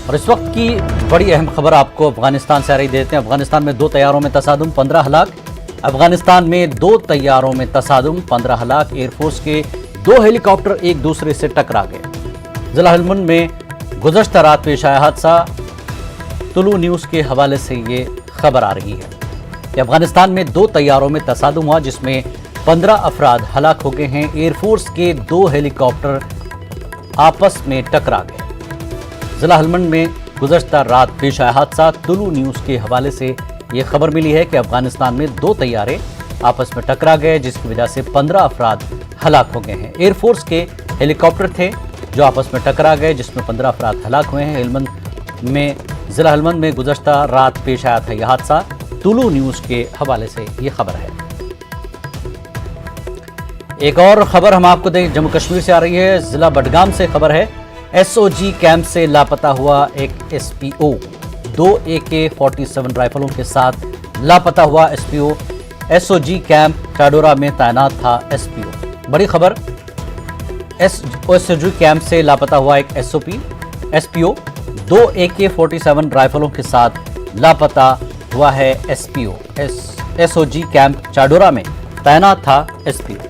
اور اس وقت کی بڑی اہم خبر آپ کو افغانستان سے آ رہی دیتے ہیں۔ افغانستان میں 2 طیاروں میں تصادم، 15 ہلاک۔ افغانستان میں 2 طیاروں میں تصادم، 15 ہلاک۔ ایئر فورس کے 2 ہیلی کاپٹر ایک دوسرے سے ٹکرا گئے۔ ضلع ہلمند میں گزشتہ رات پیش آیا حادثہ، طلوع نیوز کے حوالے سے یہ خبر آ رہی ہے کہ افغانستان میں 2 طیاروں میں تصادم ہوا جس میں 15 افراد ہلاک ہو گئے ہیں۔ ایئر فورس کے 2 ہیلی کاپٹر آپس میں ٹکرا گئے۔ ضلع ہلمند میں گزشتہ رات پیش آیا حادثہ، طلوع نیوز کے حوالے سے یہ خبر ملی ہے کہ افغانستان میں 2 طیارے آپس میں ٹکرا گئے جس کی وجہ سے 15 افراد ہلاک ہو گئے ہیں۔ ایئر فورس کے ہیلی کاپٹر تھے جو آپس میں ٹکرا گئے جس میں 15 افراد ہلاک ہوئے ہیں۔ ضلع ہلمند میں گزشتہ رات پیش آیا تھا یہ حادثہ، طلوع نیوز کے حوالے سے یہ خبر ہے۔ ایک اور خبر ہم آپ کو دیں، جموں کشمیر سے آ رہی ہے۔ ضلع بڈگام سے خبر ہے، ایس او جی کیمپ سے لاپتہ ہوا ایک ایس پی او، 2 AK-47 رائفلوں کے ساتھ لاپتہ ہوا ایس پی او۔ ایس او جی کیمپ چاڈورہ میں تعینات تھا ایس پی او۔ بڑی خبر، ایس او جی کیمپ سے لاپتہ ہوا ایک ایس پی او، 2 AK-47 رائفلوں کے ساتھ لاپتہ ہوا ہے ایس پی او۔ ایس او جی کیمپ چاڈورہ میں تعینات تھا ایس پی او۔